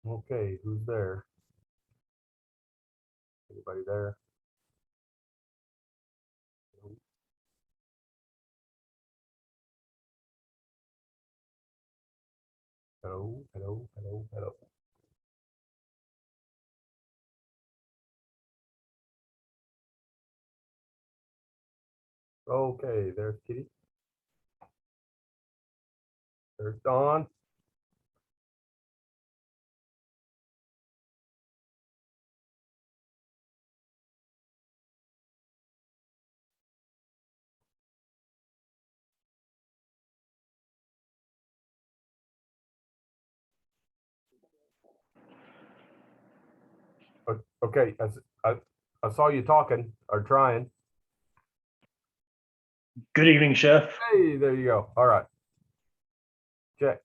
Okay, who's there? Anybody there? Hello, hello, hello, hello. Okay, there's Kitty. There's Dawn. Okay, I saw you talking or trying. Good evening, Chef. Hey, there you go. All right, check.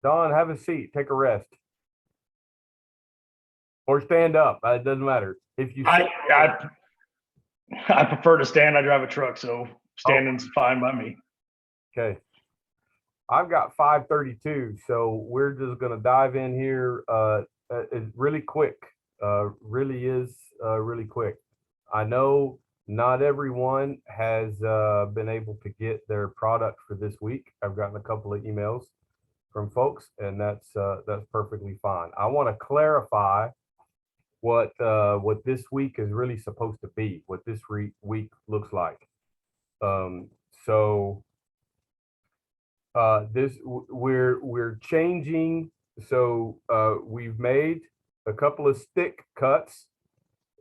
Dawn, have a seat. Take a rest. Or stand up. It doesn't matter. If you sit, I prefer to stand. I drive a truck, so standing's fine by me. okay. I've got 5:32, so we're just gonna dive in here. It's really quick. Really is really quick. I know not everyone has been able to get their product for this week. I've gotten a couple of emails from folks, and that's perfectly fine. I want to clarify what this week is really supposed to be, what this week looks like. Um, so we're changing. So we've made a couple of stick cuts.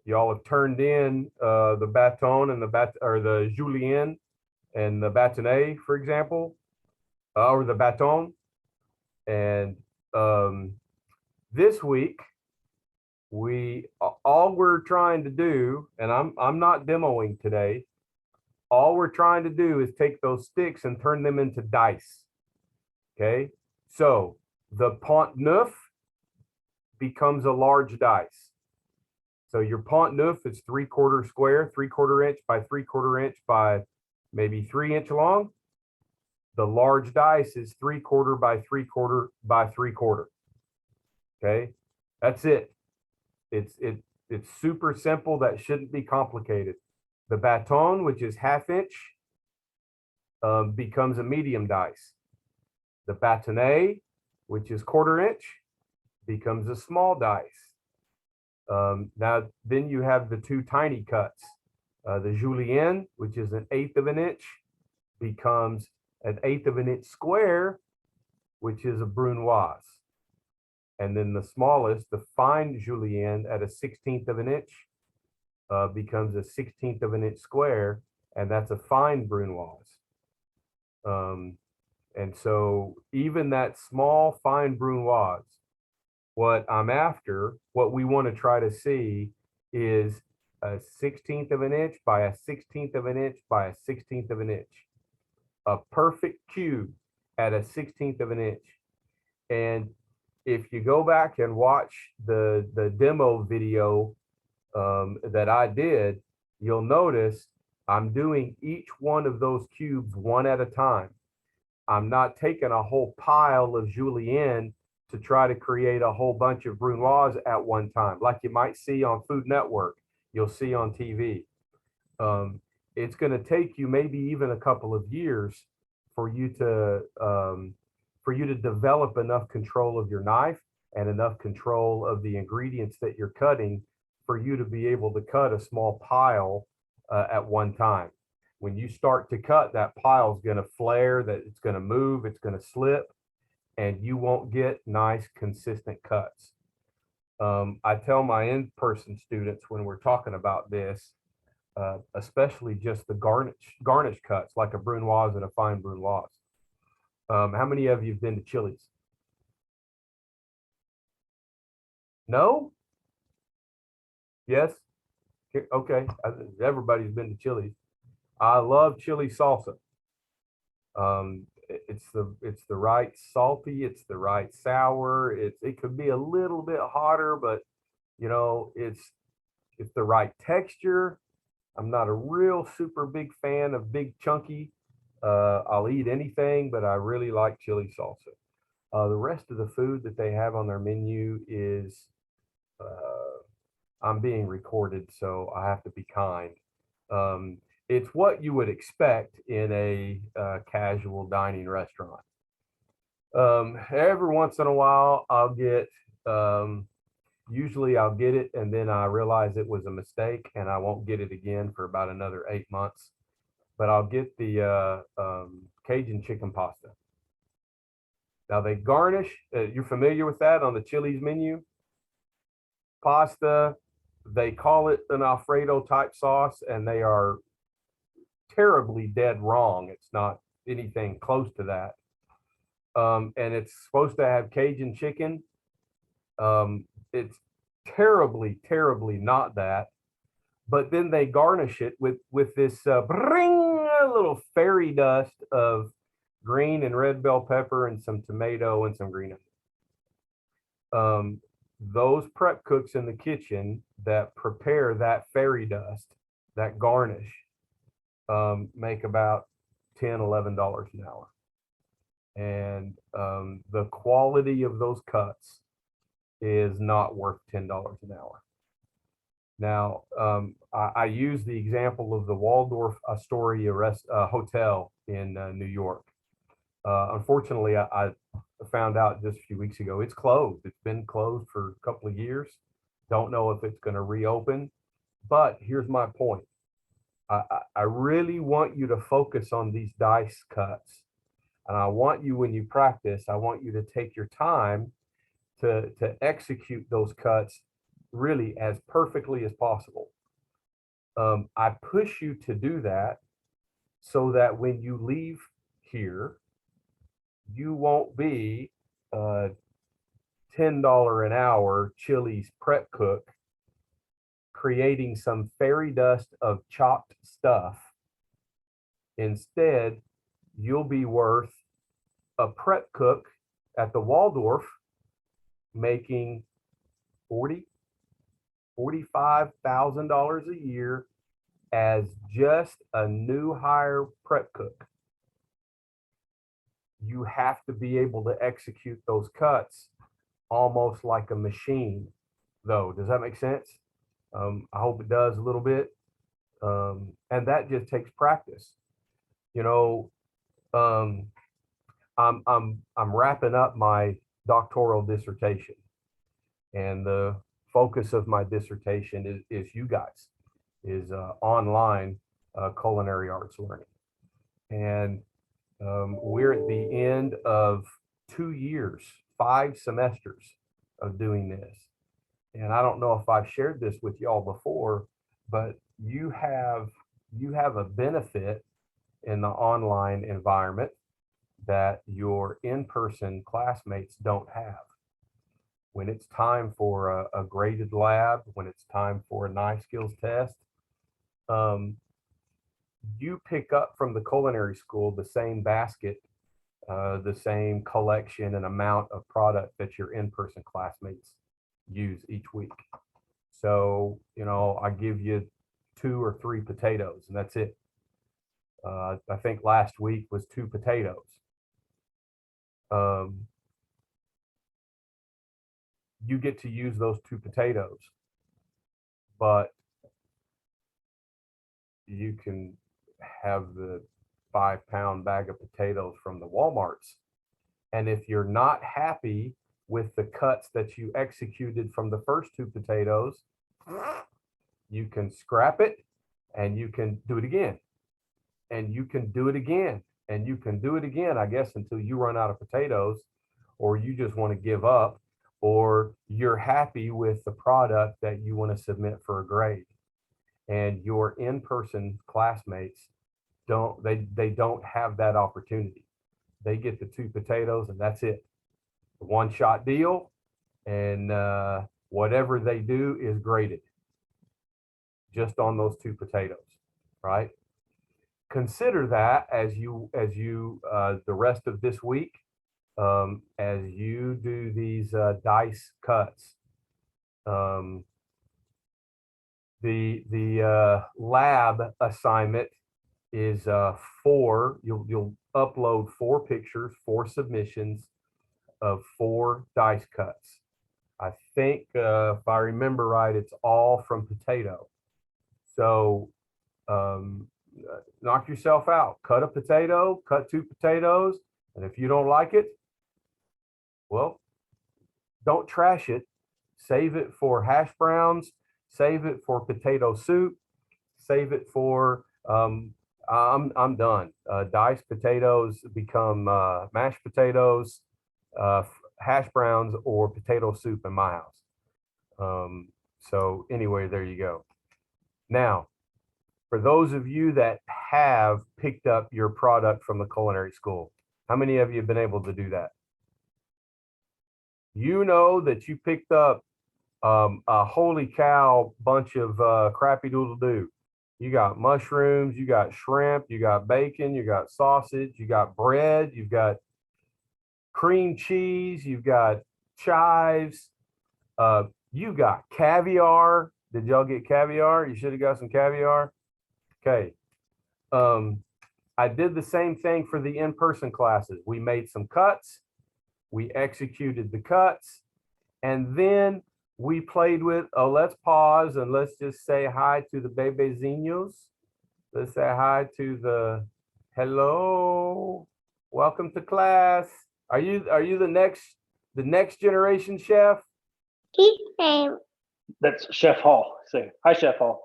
Y'all have turned in the baton and the julienne and the bâtonnet, for example, or the baton. And um, this week we all we're trying to do, and I'm not demoing today. All we're trying to do is take those sticks and turn them into dice. Okay, so the Pont Neuf becomes a large dice. So your Pont Neuf is 3/4 square, 3/4 inch by 3/4 inch by maybe 3 inch long. The large dice is 3/4 by 3/4 by 3/4. Okay, that's it. It's super simple. That shouldn't be complicated. The baton, which is 1/2 inch, becomes a medium dice. The bâtonnet, which is 1/4 inch, becomes a small dice. Now, then you have the two tiny cuts. The julienne, which is 1/8 of an inch, becomes 1/8 of an inch square, which is a brunoise. And then the smallest, the fine julienne at a 1/16 of an inch, becomes a 1/16 of an inch square, and that's a fine brunoise. Um, and so even that small fine brunoise, what I'm after, what we want to try to see is a 1/16 of an inch by a 1/16 of an inch by a 1/16 of an inch, a perfect cube at a 1/16 of an inch. And if you go back and watch the demo video that I did, you'll notice I'm doing each one of those cubes one at a time. I'm not taking a whole pile of julienne to try to create a whole bunch of brunoise at one time, like you might see on Food Network, you'll see on TV. Um, it's going to take you maybe even a couple of years for you to develop enough control of your knife and enough control of the ingredients that you're cutting for you to be able to cut a small pile at one time. When you start to cut, that pile is going to flare, that it's going to move, it's going to slip, and you won't get nice, consistent cuts. I tell my in-person students when we're talking about this, especially just the garnish cuts, like a brunoise and a fine brunoise. How many of you have been to Chili's? No? Yes? Okay. Everybody's been to Chili's. I love chili salsa. It's the right salty, it's the right sour. It could be a little bit hotter, but it's the right texture. I'm not a real super big fan of big chunky. I'll eat anything, but I really like chili salsa. The rest of the food that they have on their menu is, I'm being recorded, so I have to be kind. Um, it's what you would expect in a casual dining restaurant. Every once in a while, I'll get, usually I'll get it and then I realize it was a mistake and I won't get it again for about another 8 months. But I'll get the Cajun chicken pasta. Now they garnish, you're familiar with that on the Chili's menu? Pasta, they call it an Alfredo type sauce, and they are terribly dead wrong. It's not anything close to that. And it's supposed to have Cajun chicken. It's terribly, terribly not that. But then they garnish it with this bring a little fairy dust of green and red bell pepper and some tomato and some green onion. Those prep cooks in the kitchen that prepare that fairy dust, that garnish, make about $10, $11 an hour. And the quality of those cuts is not worth $10 an hour. Now, I use the example of the Waldorf Astoria Hotel in New York. Unfortunately, I found out just a few weeks ago it's closed. It's been closed for a couple of years. Don't know if it's going to reopen. But here's my point. I really want you to focus on these dice cuts. And I want you, when you practice, I want you to take your time to execute those cuts really as perfectly as possible. I push you to do that so that when you leave here, you won't be a $10 an hour Chili's prep cook creating some fairy dust of chopped stuff. Instead, you'll be worth a prep cook at the Waldorf making $45,000 a year as just a new hire prep cook. You have to be able to execute those cuts almost like a machine, though. Does that make sense? I hope it does a little bit. And that just takes practice. You know, I'm wrapping up my doctoral dissertation, and the focus of my dissertation is you guys, is online culinary arts learning. And we're at the end of 2 years, 5 semesters of doing this. And I don't know if I've shared this with y'all before, but you have a benefit in the online environment that your in-person classmates don't have. When it's time for a graded lab, when it's time for a knife skills test, you pick up from the culinary school the same basket, the same collection and amount of product that your in-person classmates use each week. So, you know, I give you 2 or 3 potatoes and that's it. I think last week was 2 potatoes. You get to use those 2 potatoes, but you can have the 5-pound bag of potatoes from the Walmarts. And if you're not happy with the cuts that you executed from the first 2 potatoes, you can scrap it and you can do it again. And you can do it again. And you can do it again, I guess, until you run out of potatoes, or you just want to give up, or you're happy with the product that you want to submit for a grade. And your in-person classmates they don't have that opportunity. They get the 2 potatoes and that's it. A one-shot deal, and whatever they do is graded just on those 2 potatoes, right? Consider that as you the rest of this week, as you do these dice cuts. The lab assignment is you'll upload 4 pictures, 4 submissions of 4 dice cuts. I think if I remember right, it's all from potato. So knock yourself out. Cut a potato, cut 2 potatoes, and if you don't like it, well, don't trash it. Save it for hash browns, save it for potato soup, save it for I'm done. Diced potatoes become mashed potatoes, hash browns, or potato soup in my house. So anyway, there you go. Now, for those of you that have picked up your product from the culinary school, how many of you have been able to do that? You know that you picked up a holy cow bunch of crappy doodle doo. You got mushrooms, you got shrimp, you got bacon, you got sausage, you got bread, you've got cream cheese, you've got chives, you got caviar. Did y'all get caviar? You should have got some caviar. Okay. I did the same thing for the in-person classes. We made some cuts, we executed the cuts, and then we played with, let's pause and let's just say hi to the bebezinos. Let's say hi to the, hello, welcome to class. Are you the next generation chef? That's Chef Hall. Say hi, Chef Hall.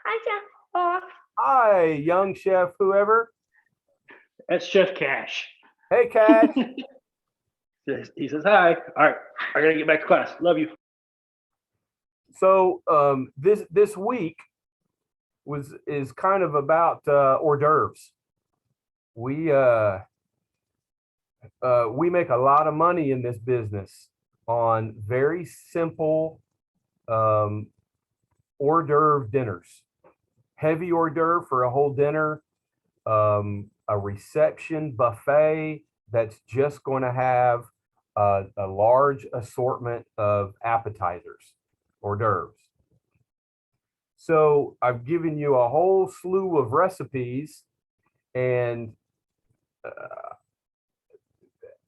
Hi, Chef Hall. Hi, young chef, whoever. That's Chef Cash. Hey, Cash. He says hi. All right, I gotta get back to class. Love you. So this week is kind of about hors d'oeuvres. We make a lot of money in this business on very simple hors d'oeuvre dinners. Heavy hors d'oeuvre for a whole dinner, a reception buffet that's just going to have a large assortment of appetizers, hors d'oeuvres. So I've given you a whole slew of recipes, and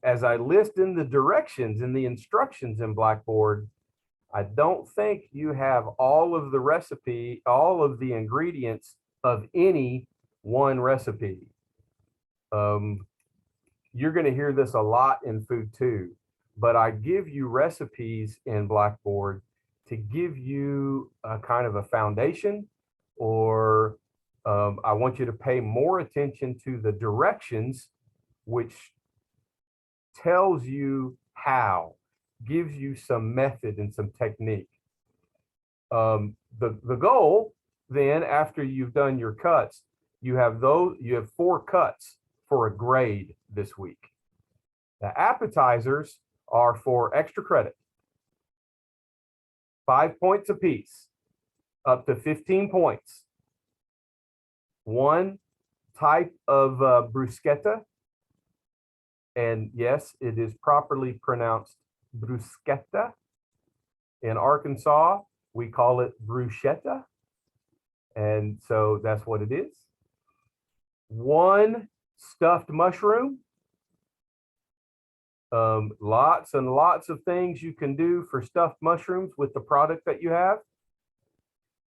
as I list in the directions and the instructions in Blackboard, I don't think you have all of the ingredients of any one recipe. You're going to hear this a lot in food too, but I give you recipes in Blackboard to give you a kind of a foundation, or I want you to pay more attention to the directions, which tells you how, gives you some method and some technique. The goal then, after you've done your cuts, you have 4 cuts for a grade this week. The appetizers are for extra credit, 5 points apiece, up to 15 points. 1 type of bruschetta, and yes, it is properly pronounced bruschetta. In Arkansas, we call it bruschetta, and so that's what it is. 1 stuffed mushroom. Lots and lots of things you can do for stuffed mushrooms with the product that you have.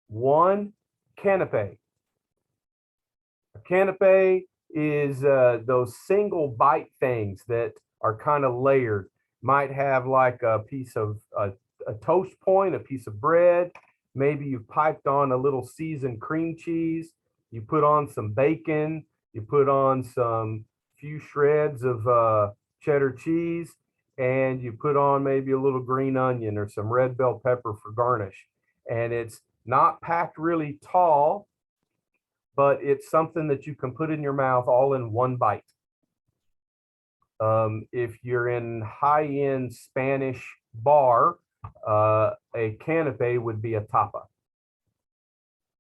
1 canapé. A canapé is those single bite things that are kind of layered. Might have like a piece of a toast point, a piece of bread. Maybe you piped on a little seasoned cream cheese. You put on some bacon. You put on some few shreds of cheddar cheese, and you put on maybe a little green onion or some red bell pepper for garnish. And it's not packed really tall, but it's something that you can put in your mouth all in one bite. If you're in high-end Spanish bar, a canapé would be a tapa.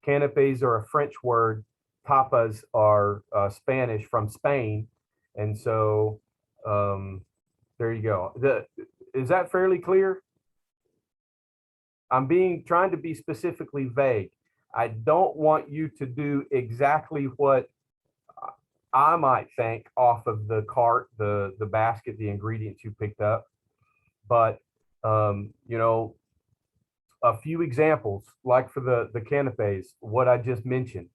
Canapés are a French word. Tapas are Spanish from Spain. And so there you go. Is that fairly clear? I'm trying to be specifically vague. I don't want you to do exactly what I might think off of the cart, the basket, the ingredients you picked up. But you know, a few examples, like for the canapes, what I just mentioned.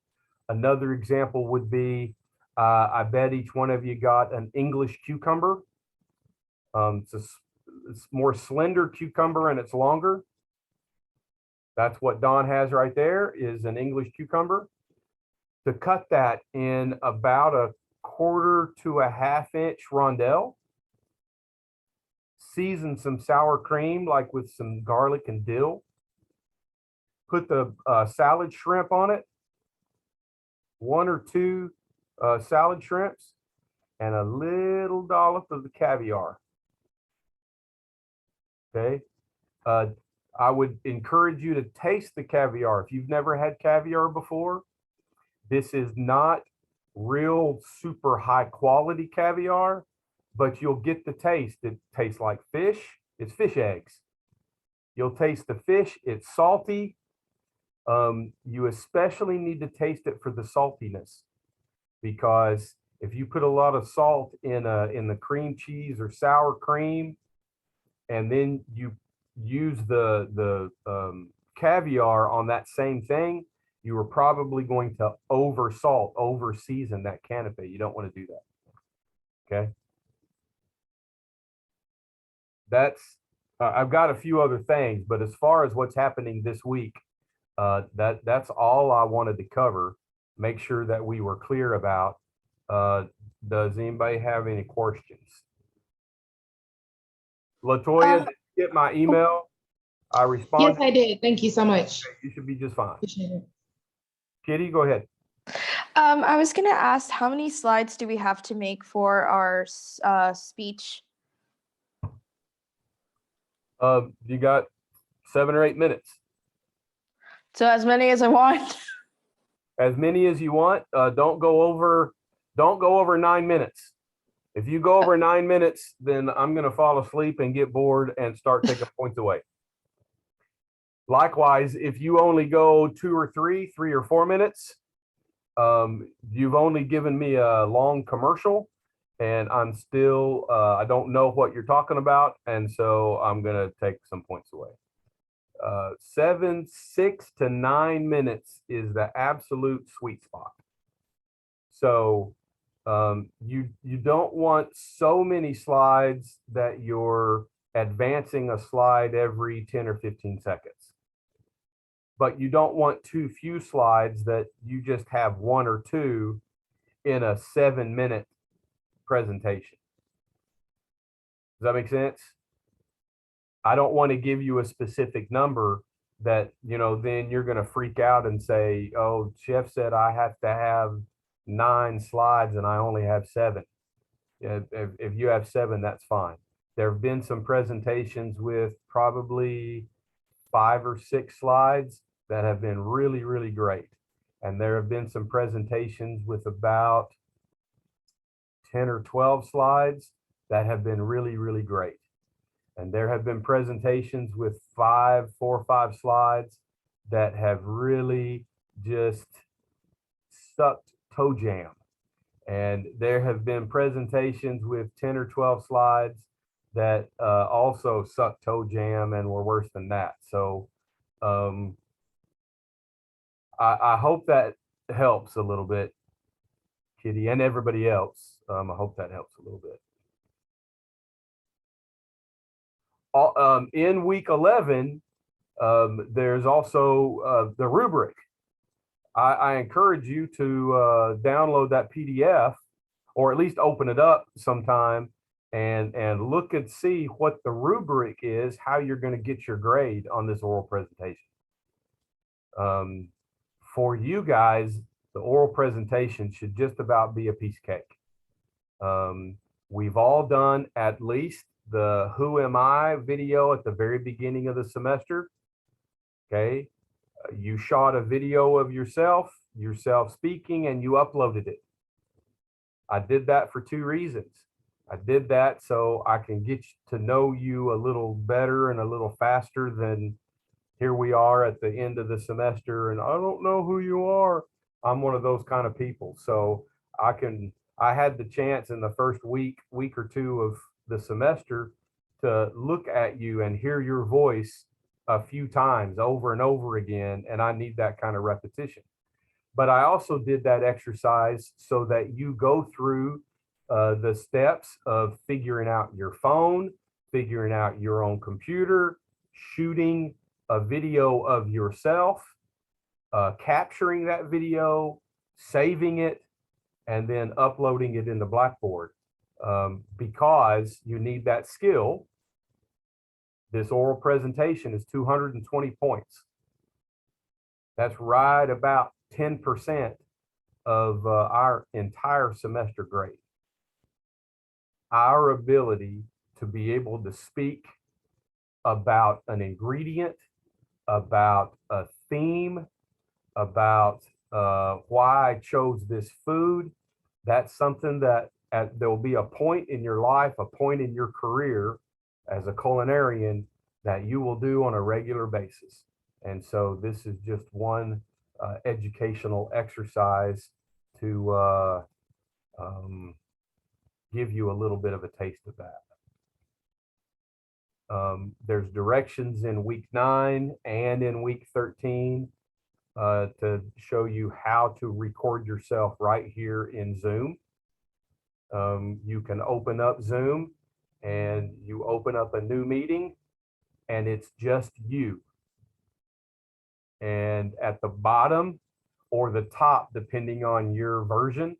Another example would be, I bet each one of you got an English cucumber. It's more slender cucumber and it's longer. That's what Don has right there, is an English cucumber. To cut that in about a 1/4 to a 1/2 inch rondelle. Season some sour cream, like with some garlic and dill. Put the salad shrimp on it. 1 or 2 salad shrimps and a little dollop of the caviar. Okay. I would encourage you to taste the caviar. If you've never had caviar before, this is not real super high quality caviar, but you'll get the taste. It tastes like fish. It's fish eggs. You'll taste the fish. It's salty. You especially need to taste it for the saltiness, because if you put a lot of salt in the cream cheese or sour cream, and then you use the caviar on that same thing, you are probably going to over salt, over season that canapé. You don't want to do that. Okay. That's I've got a few other things, but as far as what's happening this week, that's all I wanted to cover. Make sure that we were clear about. Does anybody have any questions? Latoya, did you get my email? I Yes, responded. I did. Thank you so much. You should be just fine. Appreciate it. Kitty, go ahead. I was gonna ask, how many slides do we have to make for our speech? You got 7 or 8 minutes. So as many as I want. As many as you want. Don't go over 9 minutes. If you go over 9 minutes, then I'm going to fall asleep and get bored and start taking points away. Likewise, if you only go 2 or 3 or 4 minutes, you've only given me a long commercial, and I'm still, I don't know what you're talking about, and so I'm going to take some points away. 6 to 9 minutes is the absolute sweet spot. So you don't want so many slides that you're advancing a slide every 10 or 15 seconds. But you don't want too few slides that you just have 1 or 2 in a 7-minute presentation. Does that make sense? I don't want to give you a specific number that, you know, then you're going to freak out and say, oh, Chef said I have to have 9 slides and I only have 7. If you have 7, that's fine. There have been some presentations with probably 5 or 6 slides that have been really, really great. And there have been some presentations with about 10 or 12 slides that have been really, really great. And there have been presentations with 4 or 5 slides that have really just sucked toe jam. And there have been presentations with 10 or 12 slides that also sucked toe jam and were worse than that. So I hope that helps a little bit, Kitty, and everybody else. I hope that helps a little bit. In week 11, there's also the rubric. I encourage you to download that PDF, or at least open it up sometime and look and see what the rubric is, how you're going to get your grade on this oral presentation. For you guys, the oral presentation should just about be a piece of cake. We've all done at least the Who Am I video at the very beginning of the semester. Okay. You shot a video of yourself speaking, and you uploaded it. I did that for 2 reasons. I did that so I can get to know you a little better and a little faster than here we are at the end of the semester and I don't know who you are. I'm one of those kind of people. So I can I had the chance in the first week or two of the semester to look at you and hear your voice a few times over and over again. And I need that kind of repetition. But I also did that exercise so that you go through the steps of figuring out your phone, figuring out your own computer, shooting a video of yourself, capturing that video, saving it, and then uploading it into Blackboard, because you need that skill. This oral presentation is 220 points. That's right about 10% of our entire semester grade. Our ability to be able to speak about an ingredient, about a theme, about why I chose this food, that's something that there'll be a point in your life, a point in your career as a culinarian that you will do on a regular basis. And so this is just one educational exercise to give you a little bit of a taste of that. There's directions in week 9 and in week 13 to show you how to record yourself right here in Zoom. You can open up Zoom and you open up a new meeting and it's just you. And at the bottom or the top, depending on your version,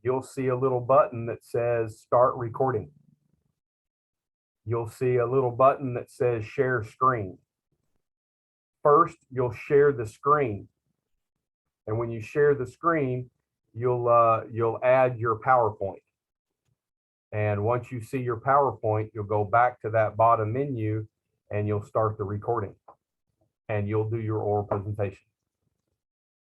you'll see a little button that says start recording. You'll see a little button that says share screen. First, you'll share the screen. And when you share the screen, you'll add your PowerPoint. And once you see your PowerPoint, you'll go back to that bottom menu and you'll start the recording. And you'll do your oral presentation.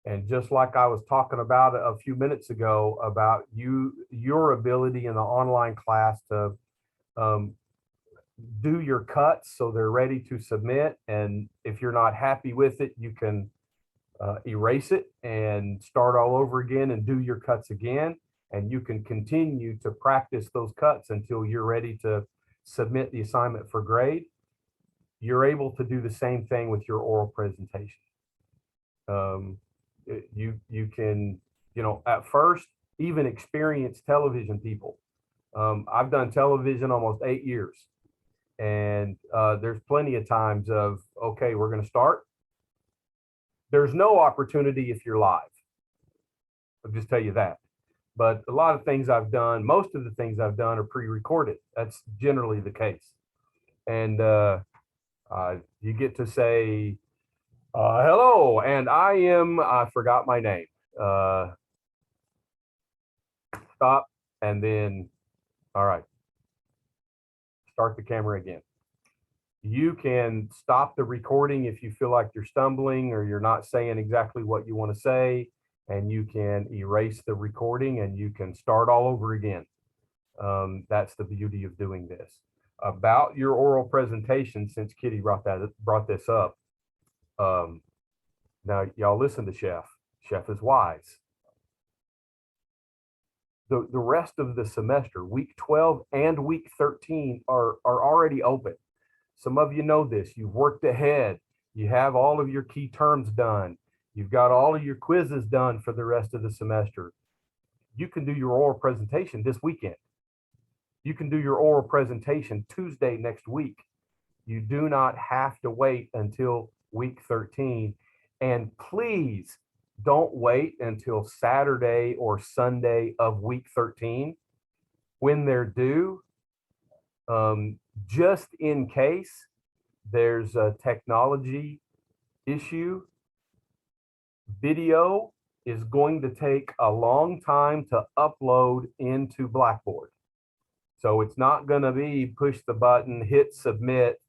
And just like I was talking about a few minutes ago about your ability in the online class to do your cuts so they're ready to submit. And if you're not happy with it, you can erase it and start all over again and do your cuts again. And you can continue to practice those cuts until you're ready to submit the assignment for grade. You're able to do the same thing with your oral presentation. You can, at first, even experienced television people. I've done television almost 8 years. And there's plenty of times of, okay, we're going to start. There's no opportunity if you're live. I'll just tell you that. But a lot of things I've done, most of the things I've done are pre-recorded. That's generally the case. And you get to say, hello, and I forgot my name. Stop, and then, all right. Start the camera again. You can stop the recording if you feel like you're stumbling or you're not saying exactly what you want to say, and you can erase the recording and you can start all over again. That's the beauty of doing this. About your oral presentation, since Kitty brought this up. Now y'all listen to Chef. Chef is wise. The rest of the semester, week 12 and week 13 are already open. Some of you know this. You've worked ahead. You have all of your key terms done. You've got all of your quizzes done for the rest of the semester. You can do your oral presentation this weekend. You can do your oral presentation Tuesday next week. You do not have to wait until week 13. And please, don't wait until Saturday or Sunday of week 13 when they're due. Just in case there's a technology issue, video is going to take a long time to upload into Blackboard. So it's not going to be push the button, hit submit,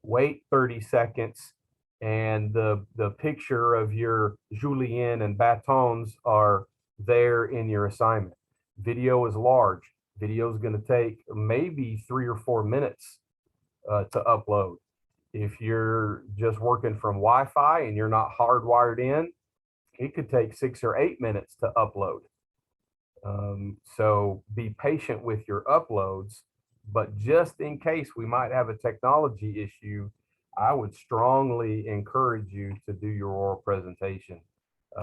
wait 30 seconds, and the picture of your julienne and batons are there in your assignment. Video is large. Video is going to take maybe 3 or 4 minutes to upload. If you're just working from Wi-Fi and you're not hardwired in, it could take 6 or 8 minutes to upload. So be patient with your uploads, but just in case we might have a technology issue, I would strongly encourage you to do your oral presentation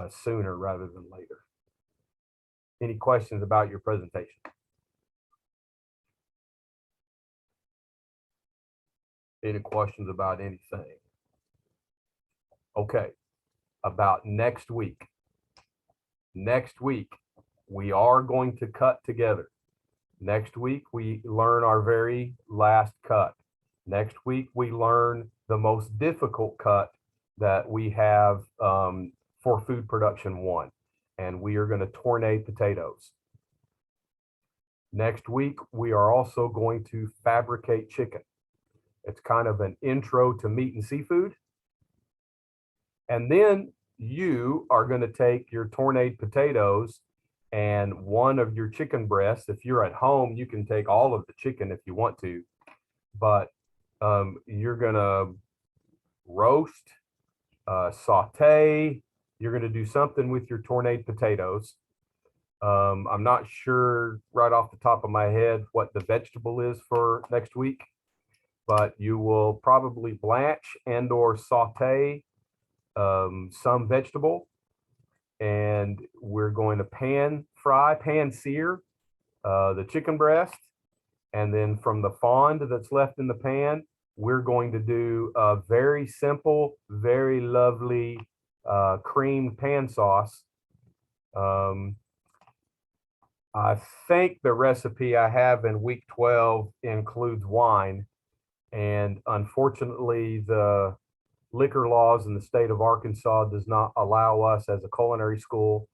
sooner rather than later. Any questions about your presentation? Any questions about anything? Okay, about next week. Next week, we are going to cut together. Next week, we learn our very last cut. Next week, we learn the most difficult cut that we have for food production 1, and we are going to tornade potatoes. Next week, we are also going to fabricate chicken. It's kind of an intro to meat and seafood. And then you are going to take your tornade potatoes and one of your chicken breasts. If you're at home, you can take all of the chicken if you want to, but you're going to roast, saute. You're going to do something with your tornade potatoes. I'm not sure right off the top of my head what the vegetable is for next week, but you will probably blanch and or saute some vegetable, and we're going to pan sear the chicken breast, and then from the fond that's left in the pan, we're going to do a very simple, very lovely creamed pan sauce. I think the recipe I have in week 12 includes wine, and unfortunately the liquor laws in the state of Arkansas does not allow us as a culinary school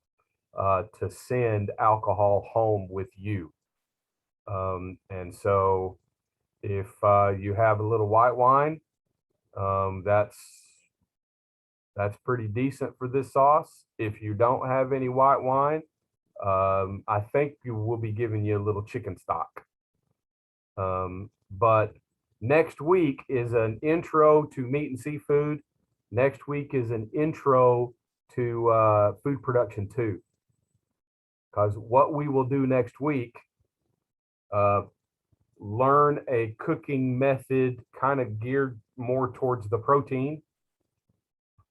to send alcohol home with you. And so if you have a little white wine, that's pretty decent for this sauce. If you don't have any white wine, I think you will be giving you a little chicken stock. But next week is an intro to meat and seafood. Next week is an intro to food production 2. Because what we will do next week, learn a cooking method kind of geared more towards the protein,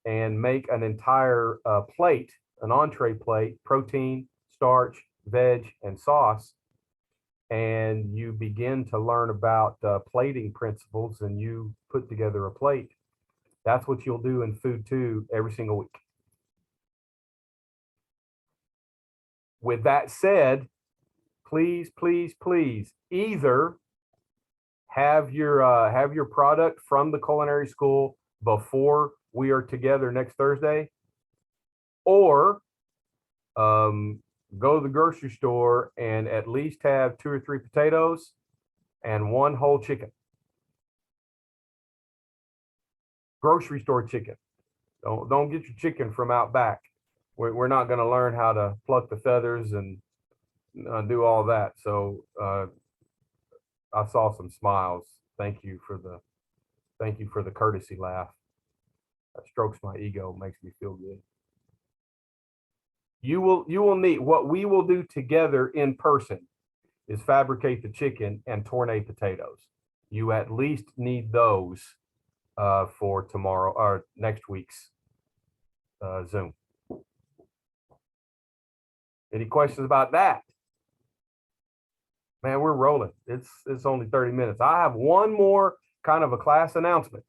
and make an entire plate, an entree plate, protein, starch, veg, and sauce. And you begin to learn about plating principles, and you put together a plate. That's what you'll do in food 2 every single week. With that said, please, please, please either have your product from the culinary school before we are together next Thursday, or go to the grocery store and at least have 2 or 3 potatoes and 1 whole chicken. Grocery store chicken. Don't get your chicken from out back. We're not going to learn how to pluck the feathers and do all that. So I saw some smiles. Thank you for the courtesy laugh. That strokes my ego, makes me feel good. You will need, what we will do together in person is fabricate the chicken and tornade potatoes. You at least need those for tomorrow or next week's Zoom. Any questions about that? Man, we're rolling. It's only 30 minutes. I have one more kind of a class announcement.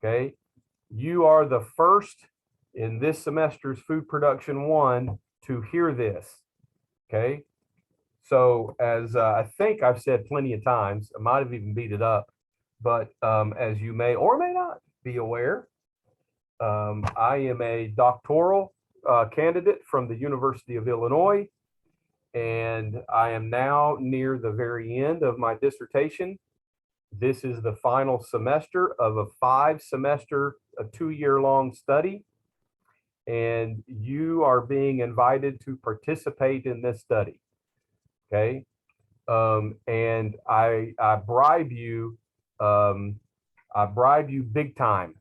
Okay. You are the first in this semester's Food Production 1 to hear this. Okay. So as I think I've said plenty of times, I might have even beat it up, but as you may or may not be aware, I am a doctoral candidate from the University of Illinois, and I am now near the very end of my dissertation. This is the final semester of a 5-semester, a 2-year-long study, and you are being invited to participate in this study. Okay, and I bribe you. I bribe you big time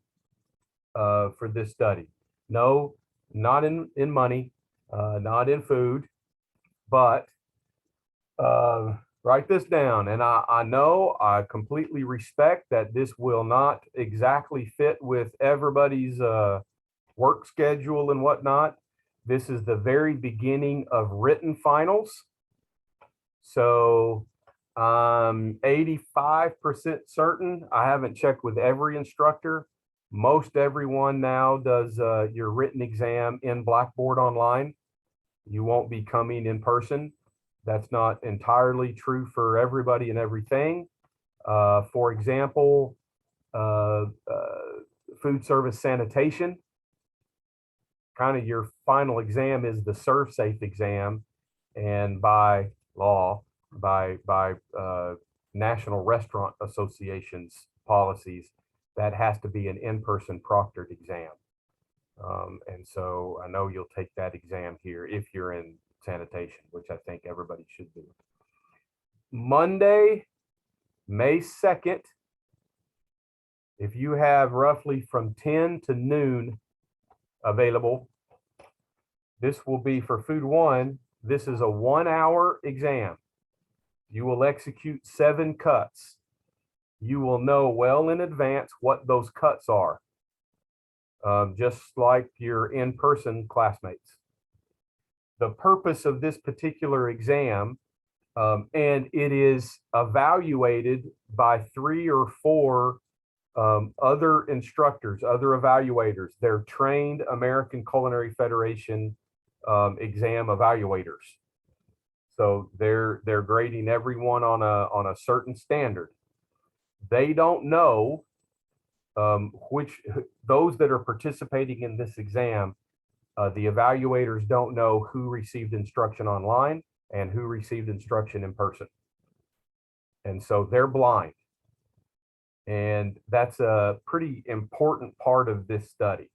for this study. No, not in money, not in food, but write this down. And I know I completely respect that this will not exactly fit with everybody's work schedule and whatnot. This is the very beginning of written finals. So I'm 85% certain. I haven't checked with every instructor. Most everyone now does your written exam in Blackboard online. You won't be coming in person. That's not entirely true for everybody and everything. For example, food service sanitation, kind of your final exam is the ServSafe exam. And by law, by National Restaurant Association's policies, that has to be an in-person proctored exam. And so I know you'll take that exam here if you're in sanitation, which I think everybody should do. Monday, May 2nd, if you have roughly from 10 to noon available, this will be for Food 1. This is a 1-hour exam. You will execute 7 cuts. You will know well in advance what those cuts are, just like your in-person classmates. The purpose of this particular exam, and it is evaluated by 3 or 4 other instructors, other evaluators. They're trained American Culinary Federation exam evaluators. So they're grading everyone on a certain standard. They don't know those that are participating in this exam, the evaluators don't know who received instruction online and who received instruction in person. And so they're blind. And that's a pretty important part of this study,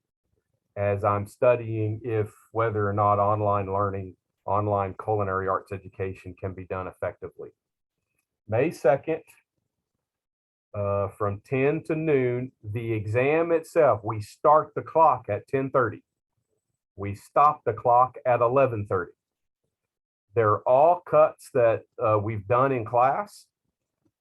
as I'm studying whether or not online learning, online culinary arts education can be done effectively. May 2nd, from 10 to noon, the exam itself, we start the clock at 10:30. We stop the clock at 11:30. They're all cuts that we've done in class.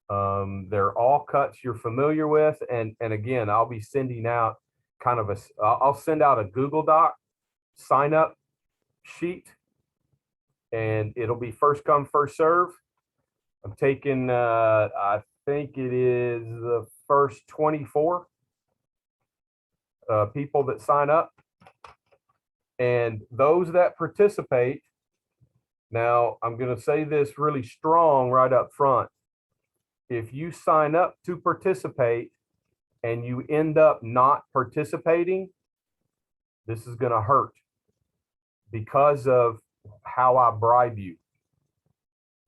They're all cuts you're familiar with. And again, I'll be sending out I'll send out a Google Doc sign up sheet, and it'll be first come, first serve. I'm taking, I think it is the first 24 people that sign up. And those that participate, now I'm going to say this really strong right up front. If you sign up to participate and you end up not participating, this is going to hurt because of how I bribe you.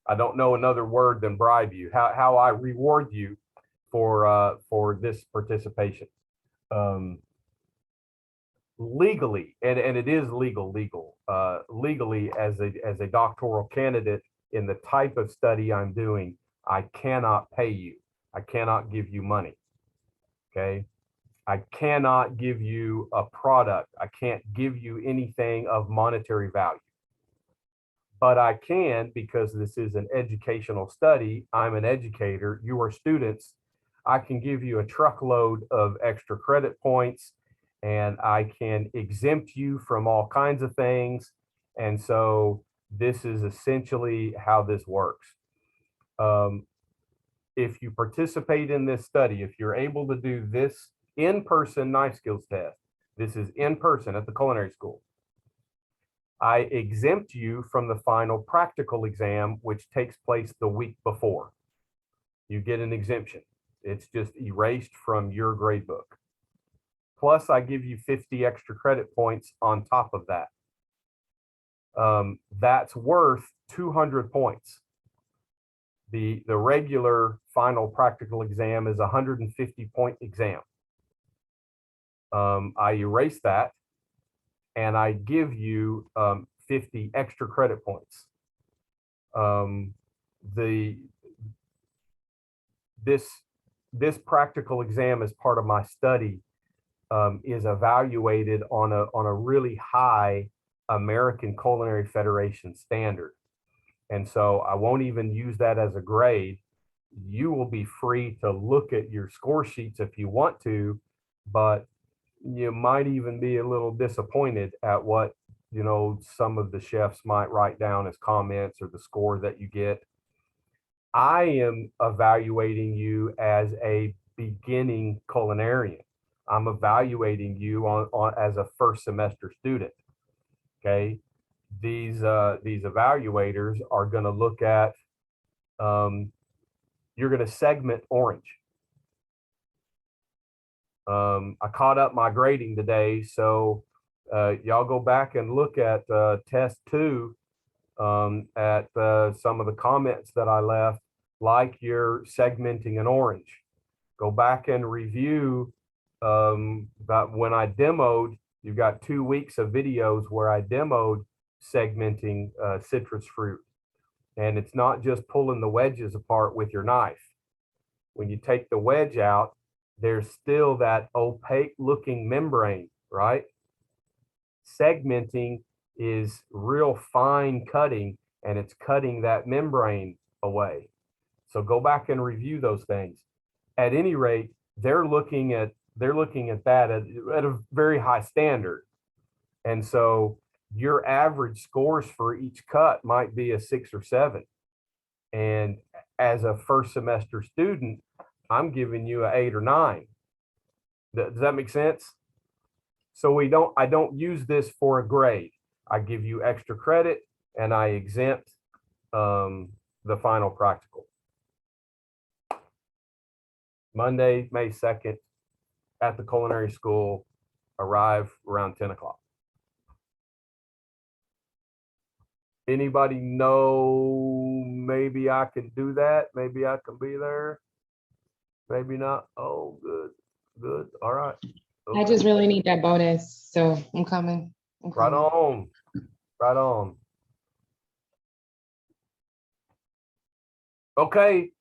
I don't know another word than bribe you, how I reward you for this participation. Legally, and it is legally as a doctoral candidate in the type of study I'm doing, I cannot pay you. I cannot give you money. Okay. I cannot give you a product. I can't give you anything of monetary value. But I can, because this is an educational study, I'm an educator, you are students, I can give you a truckload of extra credit points, and I can exempt you from all kinds of things. And so this is essentially how this works. If you participate in this study, if you're able to do this in-person knife skills test, this is in person at the culinary school, I exempt you from the final practical exam, which takes place the week before. You get an exemption. It's just erased from your grade book. Plus, I give you 50 extra credit points on top of that. That's worth 200 points. The regular final practical exam is a 150-point exam. I erase that, and I give you 50 extra credit points. This practical exam as part of my study is evaluated on a really high American Culinary Federation standard. And so I won't even use that as a grade. You will be free to look at your score sheets if you want to, but you might even be a little disappointed at what, some of the chefs might write down as comments or the score that you get. I am evaluating you as a beginning culinarian. I'm evaluating you on as a first semester student. Okay. These evaluators are going to look at, you're going to segment orange. I caught up my grading today, so y'all go back and look at test 2 at some of the comments that I left, like you're segmenting an orange. Go back and review about when I demoed. You've got 2 weeks of videos where I demoed segmenting citrus fruit. And it's not just pulling the wedges apart with your knife. When you take the wedge out, there's still that opaque looking membrane, right? Segmenting is real fine cutting, and it's cutting that membrane away. So go back and review those things. At any rate, they're looking at that at a very high standard. And so your average scores for each cut might be a 6 or 7. And as a first semester student, I'm giving you an 8 or 9. Does that make sense? So I don't use this for a grade. I give you extra credit and I exempt the final practical. Monday, May 2nd at the culinary school, arrive around 10 o'clock. Anybody know maybe I can do that? Maybe I can be there. Maybe not. Oh, good. Good. All right. I just really need that bonus, so I'm coming. Right on. Right on. Okay.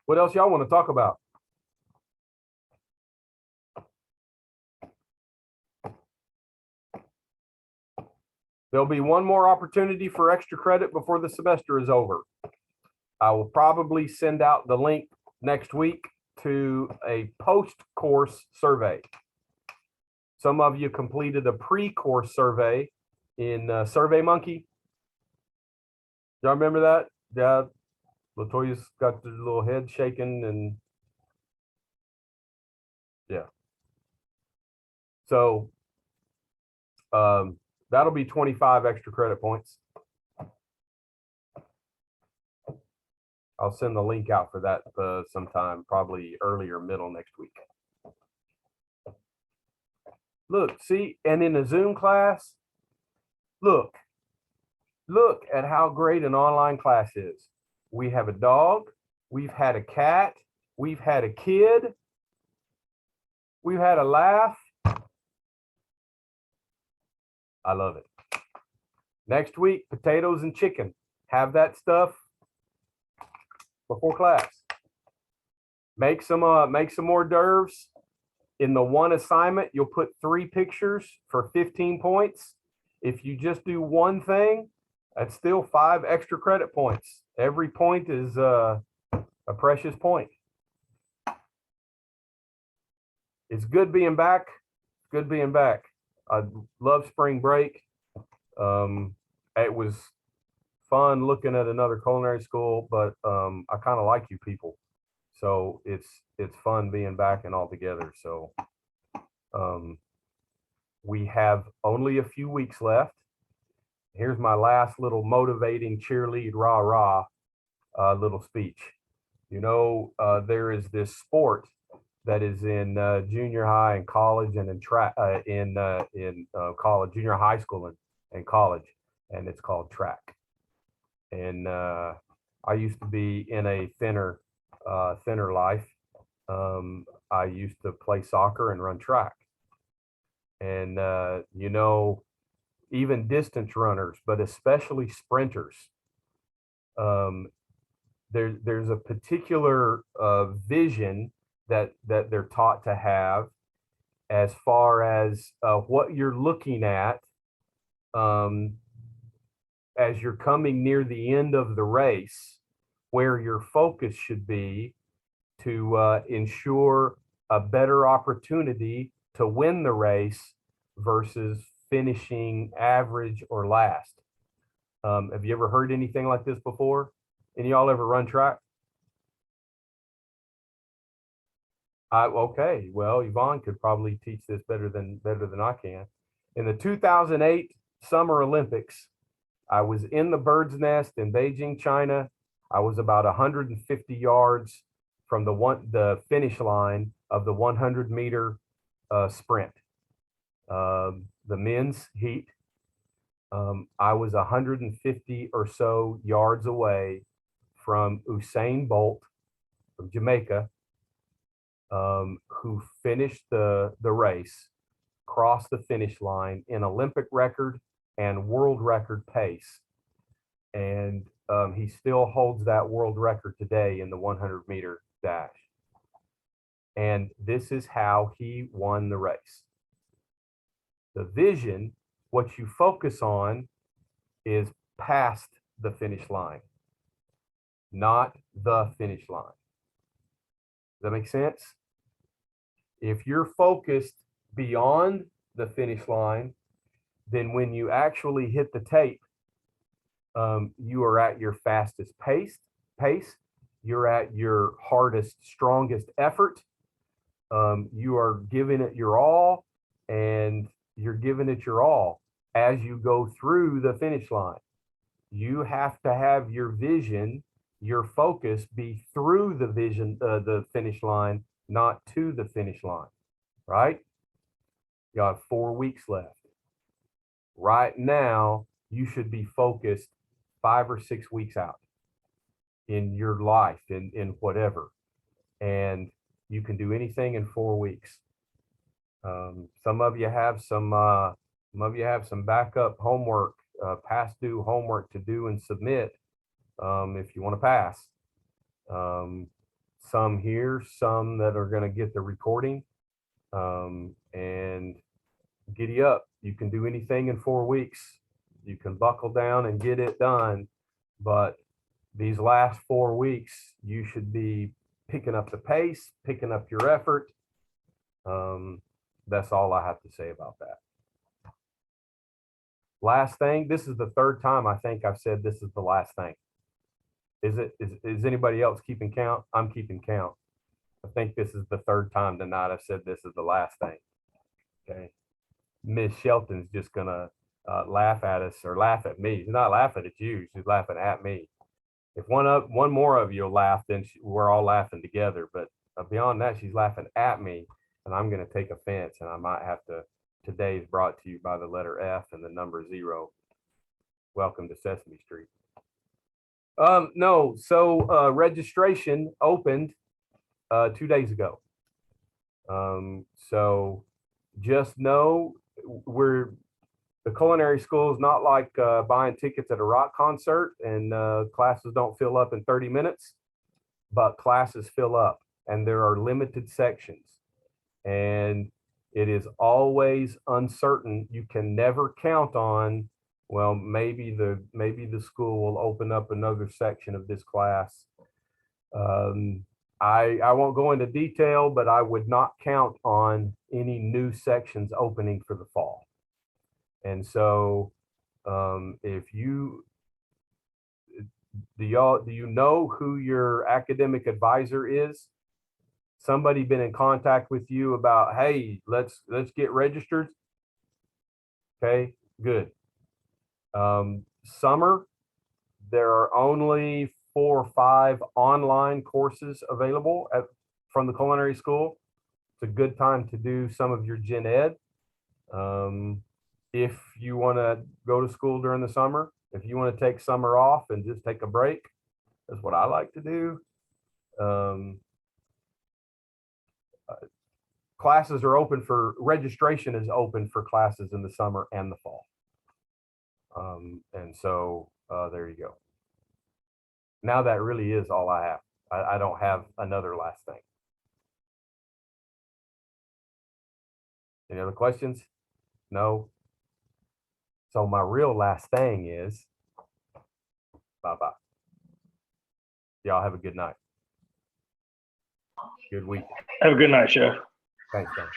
What else y'all want to talk about? There'll be one more opportunity for extra credit before the semester is over. I will probably send out the link next week to a post-course survey. Some of you completed a pre-course survey in SurveyMonkey. Y'all remember that? Yeah. Latoya's got the little head shaking and yeah. So that'll be 25 extra credit points. I'll send the link out for that sometime, probably early or middle next week. Look, see, and in a Zoom class, look at how great an online class is. We have a dog, we've had a cat, we've had a kid, we've had a laugh. I love it. Next week, potatoes and chicken. Have that stuff before class. Make some hors d'oeuvres. In the one assignment, you'll put 3 pictures for 15 points. If you just do one thing, that's still 5 extra credit points. Every point is a precious point. It's good being back. Good being back. I love spring break. It was fun looking at another culinary school, but I kind of like you people. So it's fun being back and all together. So we have only a few weeks left. Here's my last little motivating cheerlead rah little speech. There is this sport that is in junior high and college and in college, junior high school and college, and it's called track. And I used to be in a thinner life. I used to play soccer and run track. And even distance runners, but especially sprinters, there's a particular vision that they're taught to have as far as what you're looking at as you're coming near the end of the race, where your focus should be to ensure a better opportunity to win the race versus finishing average or last. Have you ever heard anything like this before? Any of y'all ever run track? Okay, well, Yvonne could probably teach this better than I can. In the 2008 Summer Olympics, I was in the bird's nest in Beijing, China. I was about 150 yards from the finish line of the 100-meter sprint, the men's heat. I was 150 or so yards away from Usain Bolt from Jamaica, who finished the race, crossed the finish line in Olympic record and world record pace. And he still holds that world record today in the 100-meter dash. And this is how he won the race. The vision, what you focus on, is past the finish line, not the finish line. Does that make sense? If you're focused beyond the finish line, then when you actually hit the tape, you are at your fastest pace, you're at your hardest, strongest effort. You are giving it your all, and you're giving it your all as you go through the finish line. You have to have your vision, your focus be through the finish line, not to the finish line, right? You have 4 weeks left. Right now, you should be focused 5 or 6 weeks out in your life, in whatever. And you can do anything in 4 weeks. Some of you have some backup homework, past due homework to do and submit if you want to pass. Some here, some that are going to get the recording, and giddy up. You can do anything in 4 weeks. You can buckle down and get it done. But these last 4 weeks, you should be picking up the pace, picking up your effort. That's all I have to say about that. Last thing, this is the third time I think I've said this is the last thing. Is anybody else keeping count? I'm keeping count. I think this is the third time tonight I've said this is the last thing. Okay. Miss Shelton's just gonna laugh at us, or laugh at me. She's not laughing at you, she's laughing at me. If one more of you will laugh, then we're all laughing together. But beyond that, she's laughing at me, and I'm going to take offense, and I might have to. Today is brought to you by the letter F and the number 0. Welcome to Sesame Street. No, so registration opened 2 days ago. So just know the culinary school is not like buying tickets at a rock concert, and classes don't fill up in 30 minutes, but classes fill up, and there are limited sections, and it is always uncertain. You can never count on, well, maybe the school will open up another section of this class. I won't go into detail, but I would not count on any new sections opening for the fall. And so if you do you know who your academic advisor is? Somebody been in contact with you about, hey, let's get registered? Okay, good. Summer, there are only 4 or 5 online courses available from the culinary school. It's a good time to do some of your gen ed. If you want to go to school during the summer, if you want to take summer off and just take a break, that's what I like to do. Classes are open registration is open for classes in the summer and the fall. And so there you go. Now that really is all I have. I don't have another last thing. Any other questions? No? So my real last thing is, Bye-bye. Y'all have a good night. Good week. Have a good night, Chef. Thanks, Don.